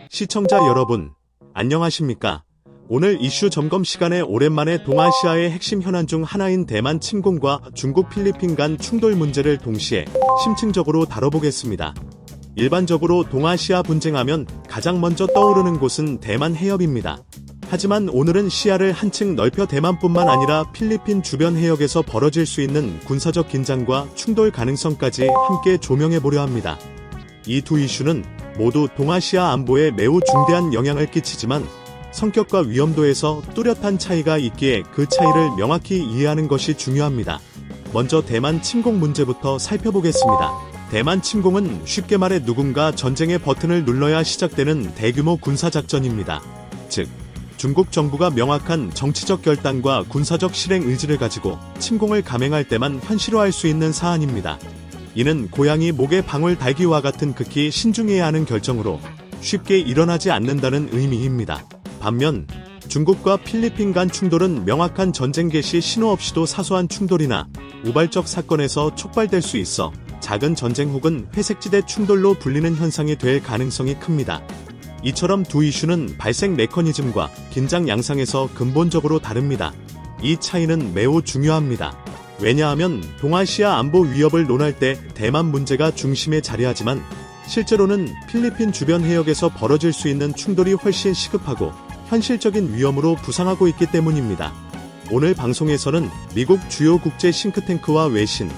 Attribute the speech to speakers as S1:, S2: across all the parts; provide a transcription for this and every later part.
S1: 시청자 여러분, 안녕하십니까? 오늘 이슈 점검 시간에 오랜만에 동아시아의 핵심 현안 중 하나인 대만 침공과 중국 필리핀 간 충돌 문제를 동시에 심층적으로 다뤄보겠습니다. 일반적으로 동아시아 분쟁하면 가장 먼저 떠오르는 곳은 대만 해협입니다. 하지만 오늘은 시야를 한층 넓혀 대만뿐만 아니라 필리핀 주변 해역에서 벌어질 수 있는 군사적 긴장과 충돌 가능성까지 함께 조명해보려 합니다. 이 두 이슈는 모두 동아시아 안보에 매우 중대한 영향을 끼치지만 성격과 위험도에서 뚜렷한 차이가 있기에 그 차이를 명확히 이해하는 것이 중요합니다. 먼저 대만 침공 문제부터 살펴보겠습니다. 대만 침공은 쉽게 말해 누군가 전쟁의 버튼을 눌러야 시작되는 대규모 군사작전입니다. 즉, 중국 정부가 명확한 정치적 결단과 군사적 실행 의지를 가지고 침공을 감행할 때만 현실화할 수 있는 사안입니다. 이는 고양이 목에 방울 달기와 같은 극히 신중해야 하는 결정으로 쉽게 일어나지 않는다는 의미입니다. 반면 중국과 필리핀 간 충돌은 명확한 전쟁 개시 신호 없이도 사소한 충돌이나 우발적 사건에서 촉발될 수 있어 작은 전쟁 혹은 회색지대 충돌로 불리는 현상이 될 가능성이 큽니다. 이처럼 두 이슈는 발생 메커니즘과 긴장 양상에서 근본적으로 다릅니다. 이 차이는 매우 중요합니다. 왜냐하면 동아시아 안보 위협을 논할 때 대만 문제가 중심에 자리하지만 실제로는 필리핀 주변 해역에서 벌어질 수 있는 충돌이 훨씬 시급하고 현실적인 위험으로 부상하고 있기 때문입니다. 오늘 방송에서는 미국 주요 국제 싱크탱크와 외신,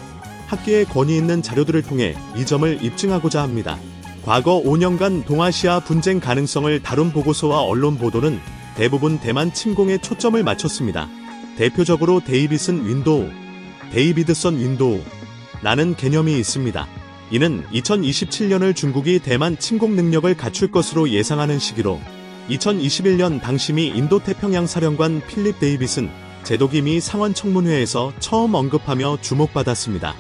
S1: 학계의 권위 있는 자료들을 통해 이 점을 입증하고자 합니다. 과거 5년간 동아시아 분쟁 가능성을 다룬 보고서와 언론 보도는 대부분 대만 침공에 초점을 맞췄습니다. 대표적으로 데이비슨 윈도우라는 개념이 있습니다. 이는 2027년을 중국이 대만 침공 능력을 갖출 것으로 예상하는 시기로 2021년 당시 미 인도태평양 사령관 필립 데이비슨 제독이 미 상원 청문회에서 처음 언급하며 주목받았습니다.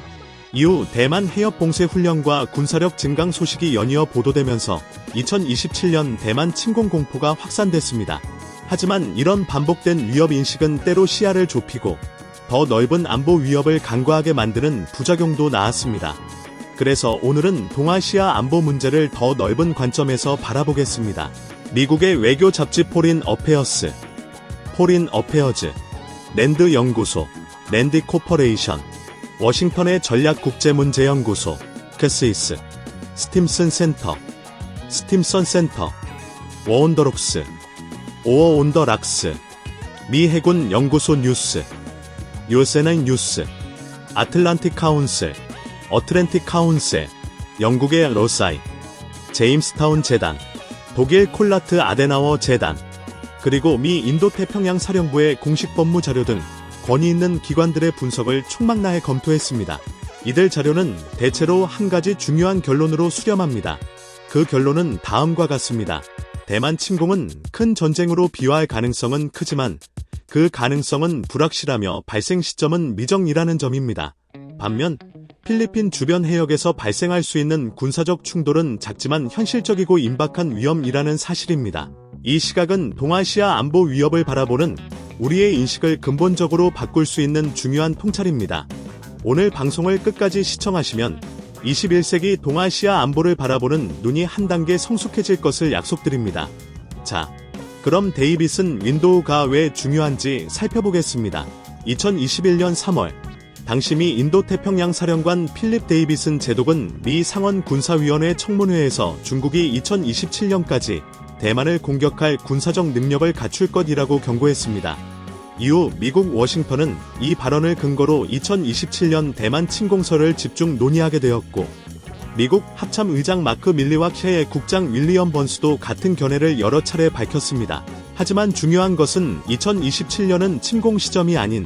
S1: 이후 대만 해협 봉쇄 훈련과 군사력 증강 소식이 연이어 보도되면서 2027년 대만 침공 공포가 확산됐습니다. 하지만 이런 반복된 위협 인식은 때로 시야를 좁히고 더 넓은 안보 위협을 간과하게 만드는 부작용도 나왔습니다. 그래서 오늘은 동아시아 안보 문제를 더 넓은 관점에서 바라보겠습니다. 미국의 외교 잡지 포린 어페어즈, 랜드 연구소, 랜디 코퍼레이션, 워싱턴의 전략국제문제연구소, 캐스이스, 스팀슨 센터, 워온더록스, 오어온더락스, 미 해군 연구소 뉴스, USA 뉴스, 어트랜틱 카운슬, 영국의 로사이, 제임스타운 재단, 독일 콜라트 아데나워 재단, 그리고 미 인도태평양 사령부의 공식 법무 자료 등 권위 있는 기관들의 분석을 총망라해 검토했습니다. 이들 자료는 대체로 한 가지 중요한 결론으로 수렴합니다. 그 결론은 다음과 같습니다. 대만 침공은 큰 전쟁으로 비화할 가능성은 크지만 그 가능성은 불확실하며 발생 시점은 미정이라는 점입니다. 반면 필리핀 주변 해역에서 발생할 수 있는 군사적 충돌은 작지만 현실적이고 임박한 위험이라는 사실입니다. 이 시각은 동아시아 안보 위협을 바라보는 우리의 인식을 근본적으로 바꿀 수 있는 중요한 통찰입니다. 오늘 방송을 끝까지 시청하시면 21세기 동아시아 안보를 바라보는 눈이 한 단계 성숙해질 것을 약속드립니다. 자, 그럼 데이비슨 윈도우가 왜 중요한지 살펴보겠습니다. 2021년 3월, 당시 미 인도태평양 사령관 필립 데이비슨 제독은 미 상원 군사위원회 청문회에서 중국이 2027년까지 대만을 공격할 군사적 능력을 갖출 것이라고 경고했습니다. 이후 미국 워싱턴은 이 발언을 근거로 2027년 대만 침공설을 집중 논의하게 되었고, 미국 합참의장 마크 밀리와키의 국장 윌리엄 번스도 같은 견해를 여러 차례 밝혔습니다. 하지만 중요한 것은 2027년은 침공 시점이 아닌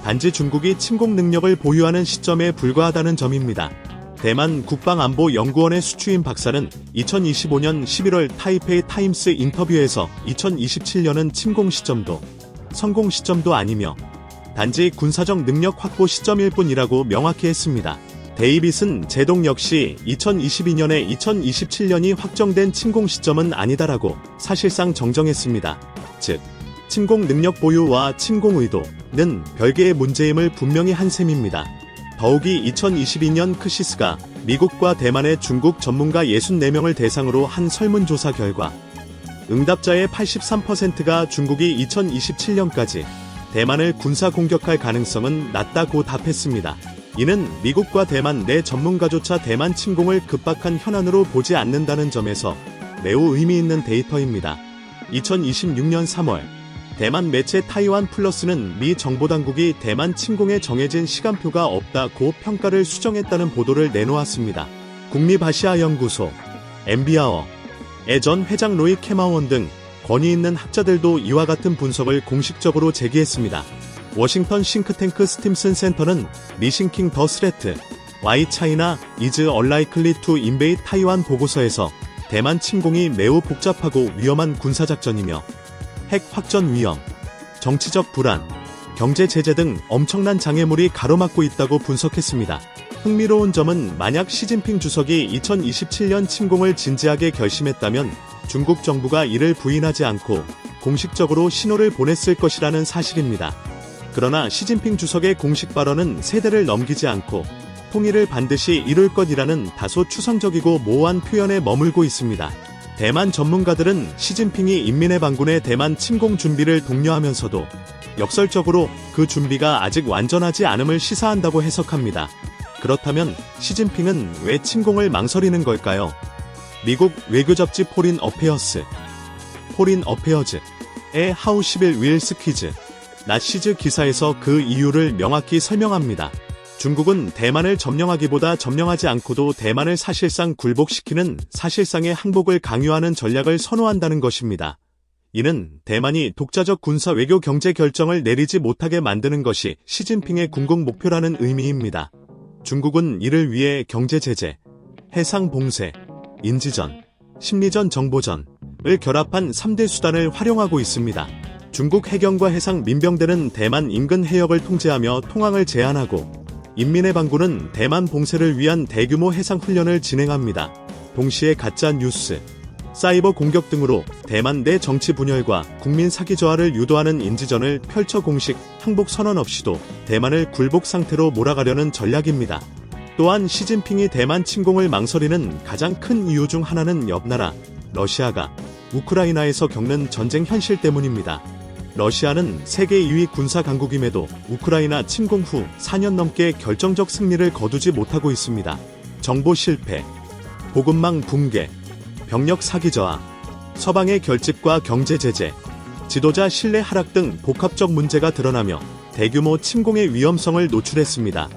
S1: 단지 중국이 침공 능력을 보유하는 시점에 불과하다는 점입니다. 대만 국방안보연구원의 수추인 박사는 2025년 11월 타이페이 타임스 인터뷰에서 2027년은 침공 시점도 성공 시점도 아니며 단지 군사적 능력 확보 시점일 뿐이라고 명확히 했습니다. 데이빗은 제독 역시 2022년에 2027년이 확정된 침공 시점은 아니다라고 사실상 정정했습니다. 즉, 침공 능력 보유와 침공 의도는 별개의 문제임을 분명히 한 셈입니다. 더욱이 2022년 크시스가 미국과 대만의 중국 전문가 64명을 대상으로 한 설문조사 결과 응답자의 83%가 중국이 2027년까지 대만을 군사 공격할 가능성은 낮다고 답했습니다. 이는 미국과 대만 내 전문가조차 대만 침공을 급박한 현안으로 보지 않는다는 점에서 매우 의미 있는 데이터입니다. 2026년 3월 대만 매체 타이완 플러스는 미 정보당국이 대만 침공에 정해진 시간표가 없다고 평가를 수정했다는 보도를 내놓았습니다. 국립아시아연구소, 엠비아어, 전 회장 로이 캐마원 등 권위 있는 학자들도 이와 같은 분석을 공식적으로 제기했습니다. 워싱턴 싱크탱크 스팀슨 센터는 리싱킹 더 스레트, Why China is unlikely to invade 타이완 보고서에서 대만 침공이 매우 복잡하고 위험한 군사작전이며 핵 확전 위험, 정치적 불안, 경제 제재 등 엄청난 장애물이 가로막고 있다고 분석했습니다. 흥미로운 점은 만약 시진핑 주석이 2027년 침공을 진지하게 결심했다면 중국 정부가 이를 부인하지 않고 공식적으로 신호를 보냈을 것이라는 사실입니다. 그러나 시진핑 주석의 공식 발언은 세대를 넘기지 않고 통일을 반드시 이룰 것이라는 다소 추상적이고 모호한 표현에 머물고 있습니다. 대만 전문가들은 시진핑이 인민의 반군의 대만 침공 준비를 독려하면서도 역설적으로 그 준비가 아직 완전하지 않음을 시사한다고 해석합니다. 그렇다면 시진핑은 왜 침공을 망설이는 걸까요? 미국 외교 잡지 포린 어페어즈의 하우 11 윌스 퀴즈 나시즈 기사에서 그 이유를 명확히 설명합니다. 중국은 대만을 점령하기보다 점령하지 않고도 대만을 사실상 굴복시키는 사실상의 항복을 강요하는 전략을 선호한다는 것입니다. 이는 대만이 독자적 군사 외교 경제 결정을 내리지 못하게 만드는 것이 시진핑의 궁극 목표라는 의미입니다. 중국은 이를 위해 경제 제재, 해상 봉쇄, 인지전, 심리전, 정보전을 결합한 3대 수단을 활용하고 있습니다. 중국 해경과 해상 민병대는 대만 인근 해역을 통제하며 통항을 제한하고 인민의 반군은 대만 봉쇄를 위한 대규모 해상 훈련을 진행합니다. 동시에 가짜 뉴스, 사이버 공격 등으로 대만 내 정치 분열과 국민 사기 저하를 유도하는 인지전을 펼쳐 공식 항복 선언 없이도 대만을 굴복 상태로 몰아가려는 전략입니다. 또한 시진핑이 대만 침공을 망설이는 가장 큰 이유 중 하나는 옆나라 러시아가 우크라이나에서 겪는 전쟁 현실 때문입니다. 러시아는 세계 2위 군사 강국임에도 우크라이나 침공 후 4년 넘게 결정적 승리를 거두지 못하고 있습니다. 정보 실패, 보급망 붕괴, 병력 사기 저하, 서방의 결집과 경제 제재, 지도자 신뢰 하락 등 복합적 문제가 드러나며 대규모 침공의 위험성을 노출했습니다.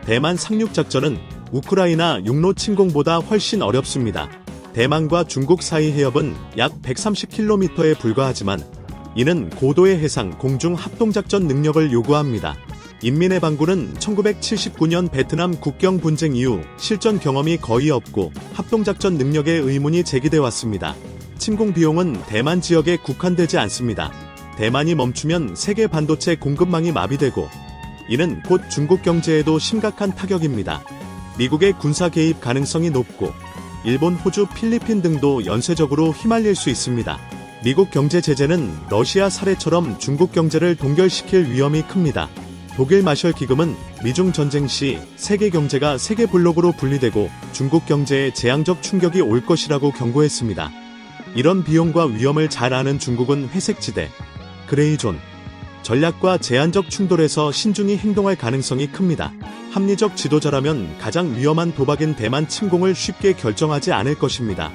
S1: 대만 상륙작전은 우크라이나 육로 침공보다 훨씬 어렵습니다. 대만과 중국 사이 해협은 약 130km에 불과하지만 이는 고도의 해상, 공중 합동작전 능력을 요구합니다. 인민의 반군은 1979년 베트남 국경 분쟁 이후 실전 경험이 거의 없고 합동작전 능력에 의문이 제기돼 왔습니다. 침공 비용은 대만 지역에 국한되지 않습니다. 대만이 멈추면 세계 반도체 공급망이 마비되고 이는 곧 중국 경제에도 심각한 타격입니다. 미국의 군사 개입 가능성이 높고 일본, 호주, 필리핀 등도 연쇄적으로 휘말릴 수 있습니다. 미국 경제 제재는 러시아 사례처럼 중국 경제를 동결시킬 위험이 큽니다. 독일 마셜 기금은 미중 전쟁 시 세계 경제가 세계 블록으로 분리되고 중국 경제에 재앙적 충격이 올 것이라고 경고했습니다. 이런 비용과 위험을 잘 아는 중국은 회색지대, 그레이존, 전략과 제한적 충돌에서 신중히 행동할 가능성이 큽니다. 합리적 지도자라면 가장 위험한 도박인 대만 침공을 쉽게 결정하지 않을 것입니다.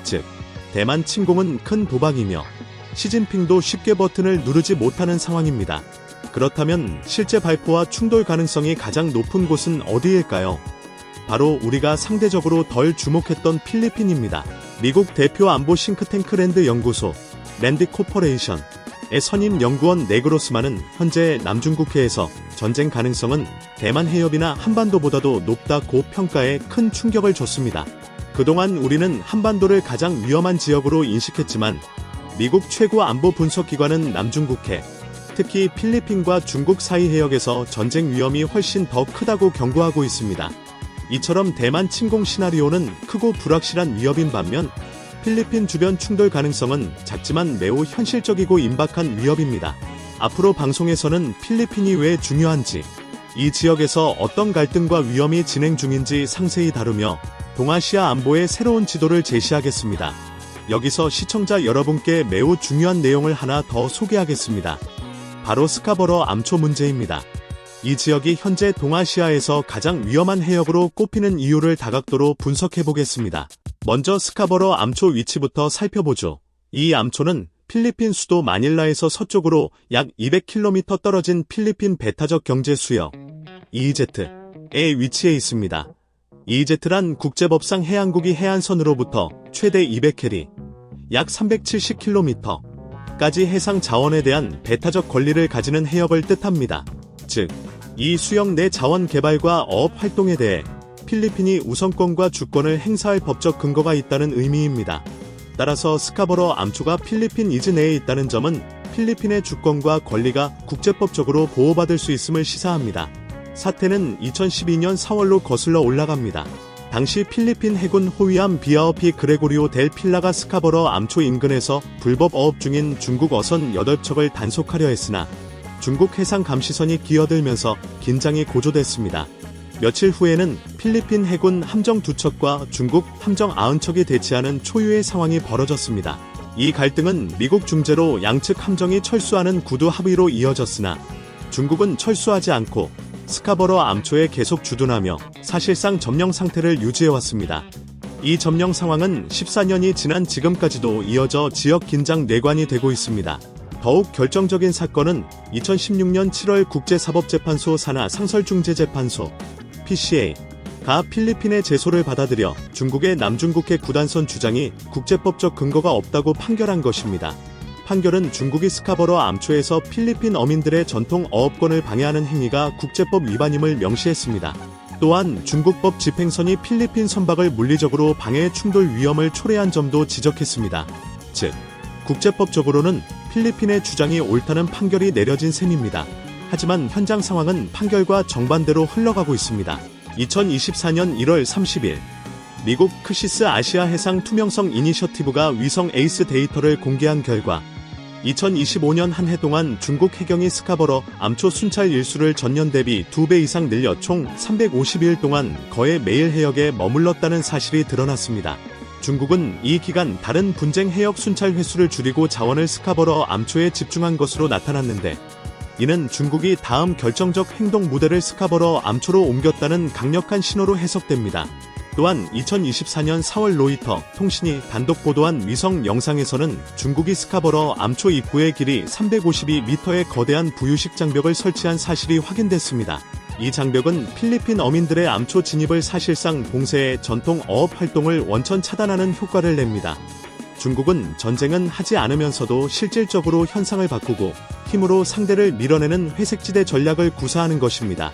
S1: 즉, 대만 침공은 큰 도박이며 시진핑도 쉽게 버튼을 누르지 못하는 상황입니다. 그렇다면 실제 발포와 충돌 가능성이 가장 높은 곳은 어디일까요? 바로 우리가 상대적으로 덜 주목했던 필리핀입니다. 미국 대표 안보 싱크탱크 랜드 연구소, 랜드 코퍼레이션의 선임 연구원 네그로스만은 현재 남중국해에서 전쟁 가능성은 대만 해협이나 한반도보다도 높다고 평가해 큰 충격을 줬습니다. 그동안 우리는 한반도를 가장 위험한 지역으로 인식했지만 미국 최고 안보 분석기관은 남중국해, 특히 필리핀과 중국 사이 해역에서 전쟁 위험이 훨씬 더 크다고 경고하고 있습니다. 이처럼 대만 침공 시나리오는 크고 불확실한 위협인 반면 필리핀 주변 충돌 가능성은 작지만 매우 현실적이고 임박한 위협입니다. 앞으로 방송에서는 필리핀이 왜 중요한지, 이 지역에서 어떤 갈등과 위험이 진행 중인지 상세히 다루며 동아시아 안보의 새로운 지도를 제시하겠습니다. 여기서 시청자 여러분께 매우 중요한 내용을 하나 더 소개하겠습니다. 바로 스카버러 암초 문제입니다. 이 지역이 현재 동아시아에서 가장 위험한 해역으로 꼽히는 이유를 다각도로 분석해보겠습니다. 먼저 스카버러 암초 위치부터 살펴보죠. 이 암초는 필리핀 수도 마닐라에서 서쪽으로 약 200km 떨어진 필리핀 배타적 경제수역 EEZ에 위치해 있습니다. EEZ란 국제법상 해양국이 해안선으로부터 최대 200캐리, 약 370km까지 해상 자원에 대한 배타적 권리를 가지는 해역을 뜻합니다. 즉, 이 수역 내 자원 개발과 어업 활동에 대해 필리핀이 우선권과 주권을 행사할 법적 근거가 있다는 의미입니다. 따라서 스카버러 암초가 필리핀 이즈 내에 있다는 점은 필리핀의 주권과 권리가 국제법적으로 보호받을 수 있음을 시사합니다. 사태는 2012년 4월로 거슬러 올라갑니다. 당시 필리핀 해군 호위함 비아오피 그레고리오 델 필라가 스카버러 암초 인근에서 불법 어업 중인 중국 어선 8척을 단속하려 했으나 중국 해상 감시선이 끼어들면서 긴장이 고조됐습니다. 며칠 후에는 필리핀 해군 함정 2척과 중국 함정 90척이 대치하는 초유의 상황이 벌어졌습니다. 이 갈등은 미국 중재로 양측 함정이 철수하는 구두 합의로 이어졌으나 중국은 철수하지 않고 스카버러 암초에 계속 주둔하며 사실상 점령 상태를 유지해왔습니다. 이 점령 상황은 14년이 지난 지금까지도 이어져 지역 긴장 뇌관이 되고 있습니다. 더욱 결정적인 사건은 2016년 7월 국제사법재판소 산하 상설중재재판소 PCA가 필리핀의 제소를 받아들여 중국의 남중국해 구단선 주장이 국제법적 근거가 없다고 판결한 것입니다. 판결은 중국이 스카버러 암초에서 필리핀 어민들의 전통 어업권을 방해하는 행위가 국제법 위반임을 명시했습니다. 또한 중국법 집행선이 필리핀 선박을 물리적으로 방해 충돌 위험을 초래한 점도 지적했습니다. 즉, 국제법적으로는 필리핀의 주장이 옳다는 판결이 내려진 셈입니다. 하지만 현장 상황은 판결과 정반대로 흘러가고 있습니다. 2024년 1월 30일 미국 크시스 아시아 해상 투명성 이니셔티브가 위성 에이스 데이터를 공개한 결과 2025년 한 해 동안 중국 해경이 스카버러 암초 순찰 일수를 전년 대비 2배 이상 늘려 총 350일 동안 거의 매일 해역에 머물렀다는 사실이 드러났습니다. 중국은 이 기간 다른 분쟁 해역 순찰 횟수를 줄이고 자원을 스카버러 암초에 집중한 것으로 나타났는데 이는 중국이 다음 결정적 행동 무대를 스카버러 암초로 옮겼다는 강력한 신호로 해석됩니다. 또한 2024년 4월 로이터 통신이 단독 보도한 위성 영상에서는 중국이 스카버러 암초 입구의 길이 352m의 거대한 부유식 장벽을 설치한 사실이 확인됐습니다. 이 장벽은 필리핀 어민들의 암초 진입을 사실상 봉쇄해 전통 어업 활동을 원천 차단하는 효과를 냅니다. 중국은 전쟁은 하지 않으면서도 실질적으로 현상을 바꾸고 힘으로 상대를 밀어내는 회색지대 전략을 구사하는 것입니다.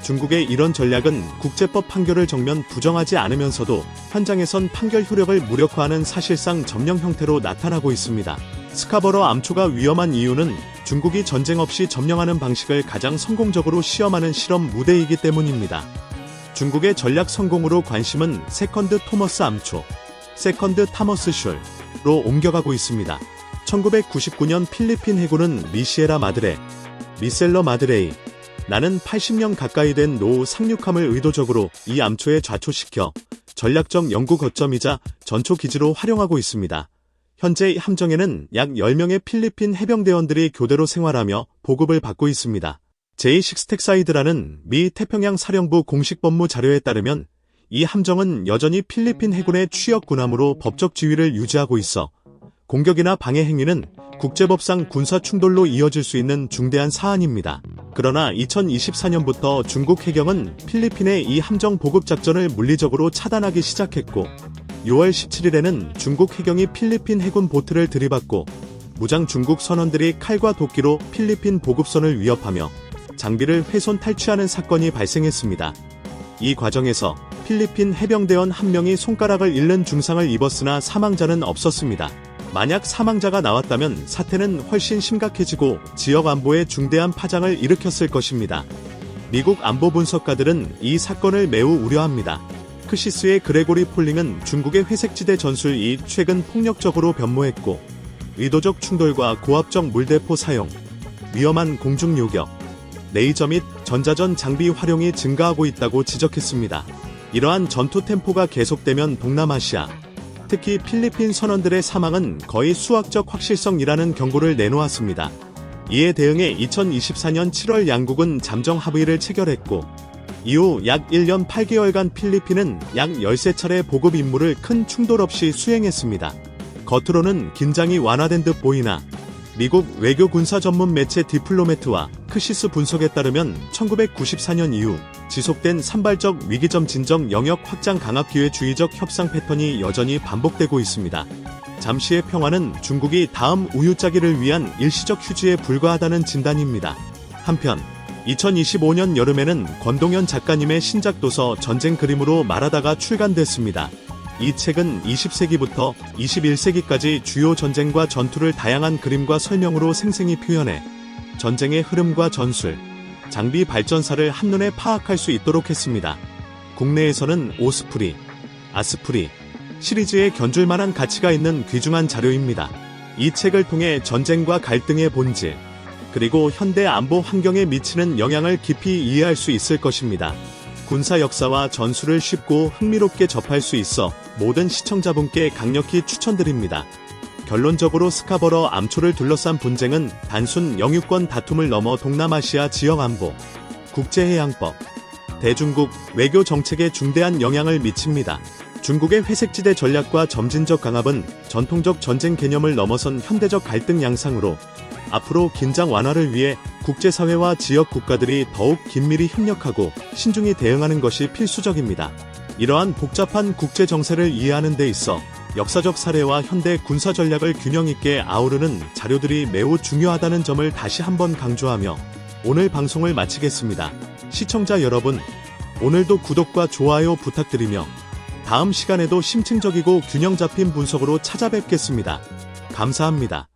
S1: 중국의 이런 전략은 국제법 판결을 정면 부정하지 않으면서도 현장에선 판결 효력을 무력화하는 사실상 점령 형태로 나타나고 있습니다. 스카버러 암초가 위험한 이유는 중국이 전쟁 없이 점령하는 방식을 가장 성공적으로 시험하는 실험 무대이기 때문입니다. 중국의 전략 성공으로 관심은 세컨드 토머스 암초, 세컨드 타머스 숄로 옮겨가고 있습니다. 1999년 필리핀 해군은 미시에라 마드레, 미셀러 마드레이, 나는 80년 가까이 된 노후 상륙함을 의도적으로 이 암초에 좌초시켜 전략적 연구 거점이자 전초 기지로 활용하고 있습니다. 현재 함정에는 약 10명의 필리핀 해병대원들이 교대로 생활하며 보급을 받고 있습니다. 제6텍사이드라는 미 태평양 사령부 공식 법무 자료에 따르면 이 함정은 여전히 필리핀 해군의 취역 군함으로 법적 지위를 유지하고 있어 공격이나 방해 행위는 국제법상 군사 충돌로 이어질 수 있는 중대한 사안입니다. 그러나 2024년부터 중국 해경은 필리핀의 이 함정 보급 작전을 물리적으로 차단하기 시작했고 6월 17일에는 중국 해경이 필리핀 해군 보트를 들이받고 무장 중국 선원들이 칼과 도끼로 필리핀 보급선을 위협하며 장비를 훼손 탈취하는 사건이 발생했습니다. 이 과정에서 필리핀 해병대원 한 명이 손가락을 잃는 중상을 입었으나 사망자는 없었습니다. 만약 사망자가 나왔다면 사태는 훨씬 심각해지고 지역 안보에 중대한 파장을 일으켰을 것입니다. 미국 안보 분석가들은 이 사건을 매우 우려합니다. 크시스의 그레고리 폴링은 중국의 회색지대 전술이 최근 폭력적으로 변모했고 의도적 충돌과 고압적 물대포 사용, 위험한 공중 요격, 레이저 및 전자전 장비 활용이 증가하고 있다고 지적했습니다. 이러한 전투 템포가 계속되면 동남아시아, 특히 필리핀 선원들의 사망은 거의 수학적 확실성이라는 경고를 내놓았습니다. 이에 대응해 2024년 7월 양국은 잠정 합의를 체결했고, 이후 약 1년 8개월간 필리핀은 약 13차례 보급 임무를 큰 충돌 없이 수행했습니다. 겉으로는 긴장이 완화된 듯 보이나 미국 외교 군사 전문 매체 디플로매트와 크시스 분석에 따르면 1994년 이후 지속된 산발적 위기점 진정 영역 확장 강압 기회주의적 협상 패턴이 여전히 반복되고 있습니다. 잠시의 평화는 중국이 다음 우유짜기를 위한 일시적 휴지에 불과하다는 진단입니다. 한편 2025년 여름에는 권동현 작가님의 신작 도서 전쟁 그림으로 말하다가 출간됐습니다. 이 책은 20세기부터 21세기까지 주요 전쟁과 전투를 다양한 그림과 설명으로 생생히 표현해 전쟁의 흐름과 전술, 장비 발전사를 한눈에 파악할 수 있도록 했습니다. 국내에서는 오스프리, 아스프리 시리즈에 견줄만한 가치가 있는 귀중한 자료입니다. 이 책을 통해 전쟁과 갈등의 본질, 그리고 현대 안보 환경에 미치는 영향을 깊이 이해할 수 있을 것입니다. 군사 역사와 전술을 쉽고 흥미롭게 접할 수 있어 모든 시청자분께 강력히 추천드립니다. 결론적으로 스카버러 암초를 둘러싼 분쟁은 단순 영유권 다툼을 넘어 동남아시아 지역 안보, 국제해양법, 대중국 외교 정책에 중대한 영향을 미칩니다. 중국의 회색지대 전략과 점진적 강압은 전통적 전쟁 개념을 넘어선 현대적 갈등 양상으로 앞으로 긴장 완화를 위해 국제사회와 지역 국가들이 더욱 긴밀히 협력하고 신중히 대응하는 것이 필수적입니다. 이러한 복잡한 국제 정세를 이해하는 데 있어 역사적 사례와 현대 군사 전략을 균형 있게 아우르는 자료들이 매우 중요하다는 점을 다시 한번 강조하며 오늘 방송을 마치겠습니다. 시청자 여러분, 오늘도 구독과 좋아요 부탁드리며 다음 시간에도 심층적이고 균형 잡힌 분석으로 찾아뵙겠습니다. 감사합니다.